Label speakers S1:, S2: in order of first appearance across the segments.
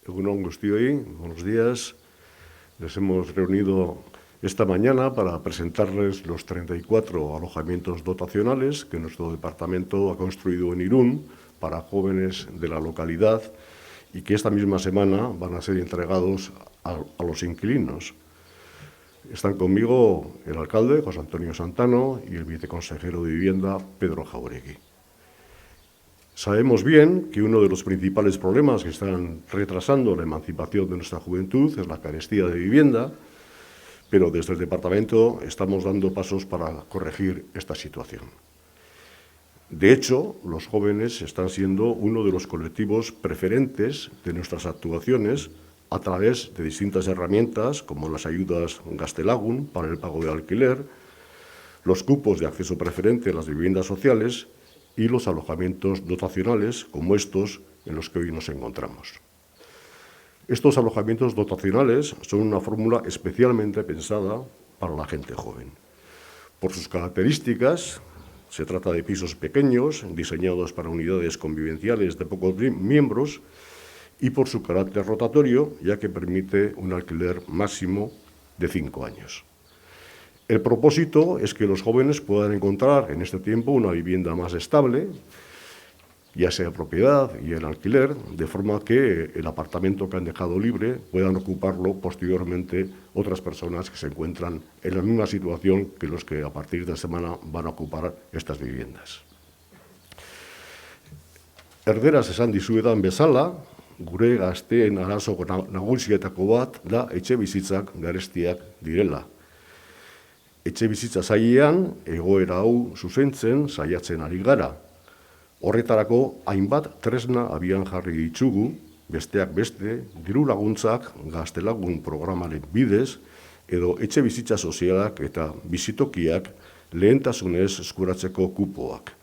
S1: Egunon Guztioi, buenos días. Les hemos reunido esta mañana para presentarles los 34 alojamientos dotacionales que nuestro departamento ha construido en Irún para jóvenes de la localidad y que esta misma semana van a ser entregados a los inquilinos. Están conmigo el alcalde, José Antonio Santano, y el viceconsejero de Vivienda, Pedro Jauregui. Sabemos bien que uno de los principales problemas que están retrasando la emancipación de nuestra juventud es la carestía de vivienda, pero desde el departamento estamos dando pasos para corregir esta situación. De hecho, los jóvenes están siendo uno de los colectivos preferentes de nuestras actuaciones a través de distintas herramientas como las ayudas Gaztelagun para el pago de alquiler, los cupos de acceso preferente a las viviendas sociales y los alojamientos dotacionales como estos en los que hoy nos encontramos. Estos alojamientos dotacionales son una fórmula especialmente pensada para la gente joven. Por sus características, se trata de pisos pequeños, diseñados para unidades convivenciales de pocos miembros, y por su carácter rotatorio, ya que permite un alquiler máximo de 5 años. El propósito es que los jóvenes puedan encontrar en este tiempo una vivienda más estable, ya sea propiedad y en alquiler, de forma que el apartamento que han dejado libre puedan ocuparlo posteriormente otras personas que se encuentran en la misma situación que los que a partir de semana van a ocupar estas viviendas. Erderaz esan dizuedan bezala, gure gazteen arazo nagusietako bat da etxebizitzak garestiak direla. Etxebizitza sailean egoera hau zuzentzen saiatzen ari gara. Horretarako hainbat tresna abian jarri ditugu, besteak beste, diru laguntzak Gaztelagun programaren bidez edo etxebizitza sozialak eta bizitokiak lehentasunez eskuratzeko kupoak.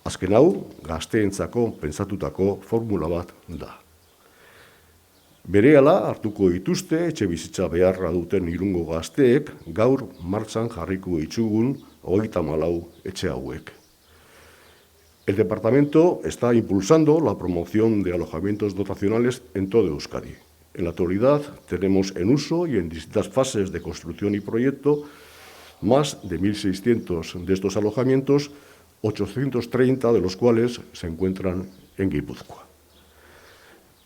S1: Azken hau, gazteentzako pentsatutako formula bat da. Berehala hartuko dituzte etxebizitza beharra duten Irungo gazteek gaur martxan jarriko ditugun 34 etxe hauek. El departamento está impulsando la promoción de alojamientos dotacionales en todo Euskadi. En la actualidad tenemos en uso y en distintas fases de construcción y proyecto más de 1.600 de estos alojamientos, 830 de los cuales se encuentran en Guipúzcoa.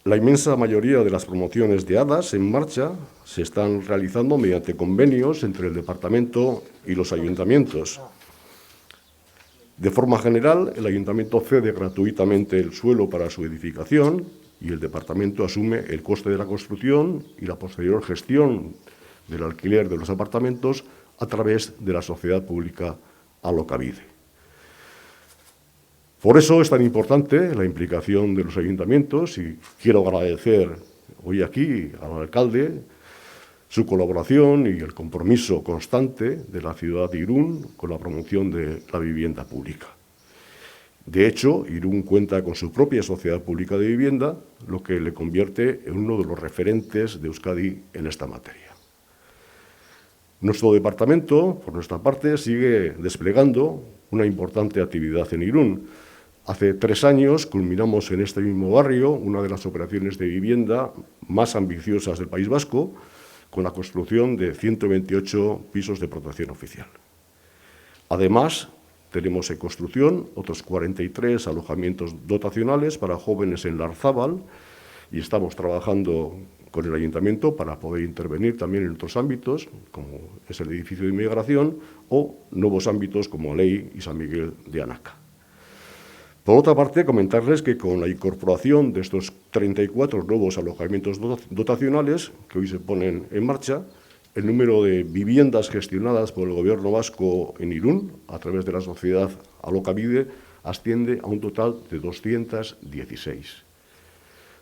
S1: La inmensa mayoría de las promociones de ADAS en marcha se están realizando mediante convenios entre el departamento y los ayuntamientos. De forma general, el ayuntamiento cede gratuitamente el suelo para su edificación y el departamento asume el coste de la construcción y la posterior gestión del alquiler de los apartamentos a través de la sociedad pública Alokabide. Por eso es tan importante la implicación de los ayuntamientos y quiero agradecer hoy aquí al alcalde su colaboración y el compromiso constante de la ciudad de Irún con la promoción de la vivienda pública. De hecho, Irún cuenta con su propia sociedad pública de vivienda, lo que le convierte en uno de los referentes de Euskadi en esta materia. Nuestro departamento, por nuestra parte, sigue desplegando una importante actividad en Irún. Hace 3 años culminamos en este mismo barrio una de las operaciones de vivienda más ambiciosas del País Vasco, con la construcción de 128 pisos de protección oficial. Además, tenemos en construcción otros 43 alojamientos dotacionales para jóvenes en Larzábal y estamos trabajando con el ayuntamiento para poder intervenir también en otros ámbitos, como es el edificio de inmigración, o nuevos ámbitos como Ley y San Miguel de Anaca. Por otra parte, comentarles que con la incorporación de estos 34 nuevos alojamientos dotacionales que hoy se ponen en marcha, el número de viviendas gestionadas por el Gobierno vasco en Irún, a través de la sociedad Alokabide, asciende a un total de 216.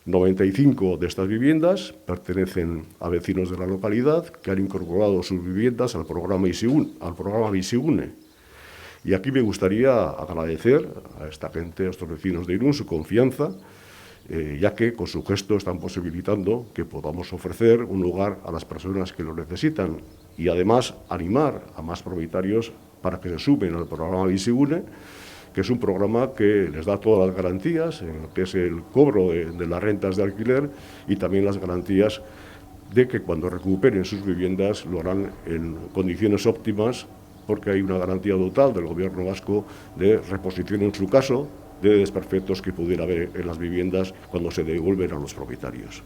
S1: 95 de estas viviendas pertenecen a vecinos de la localidad que han incorporado sus viviendas al programa Bizigune. Y aquí me gustaría agradecer a esta gente, a estos vecinos de Irún, su confianza, ya que con su gesto están posibilitando que podamos ofrecer un lugar a las personas que lo necesitan y además animar a más propietarios para que se sumen al programa Bizigune que es un programa que les da todas las garantías, en lo que es el cobro de las rentas de alquiler y también las garantías de que cuando recuperen sus viviendas lo harán en condiciones óptimas, porque hay una garantía total del Gobierno vasco de reposición en su caso de desperfectos que pudiera haber en las viviendas cuando se devuelven a los propietarios.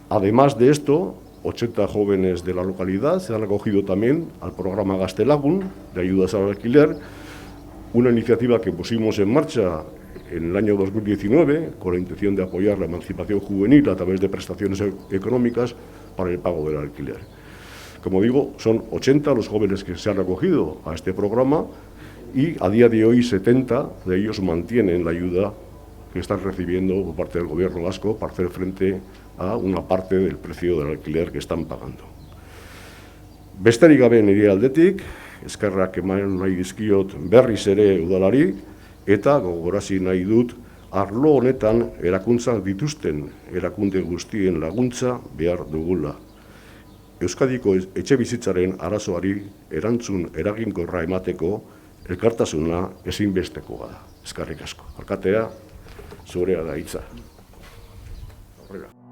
S1: Además de esto, 80 jóvenes de la localidad se han acogido también al programa Gaztelagun de ayudas al alquiler, una iniciativa que pusimos en marcha en el año 2019 con la intención de apoyar la emancipación juvenil a través de prestaciones económicas para el pago del alquiler. Como digo, son 80 los jóvenes que se han acogido a este programa y a día de hoy 70 de ellos mantienen la ayuda que están recibiendo por parte del Gobierno vasco para hacer frente a una parte del precio del alquiler que están pagando. Besterik gabe nire aldetik, eskerrak eman nahi dizkiot berriz ere udalari, eta gogorarazi nahi dut arlo honetan erakuntzak dituzten erakunde guztien laguntza behar dugula. Euskadiko etxebizitzaren arazoari erantzun eraginkorra emateko elkartasuna ezinbestekoa da. Eskerrik asko. Alkatea, zurea da hitza. Horrela.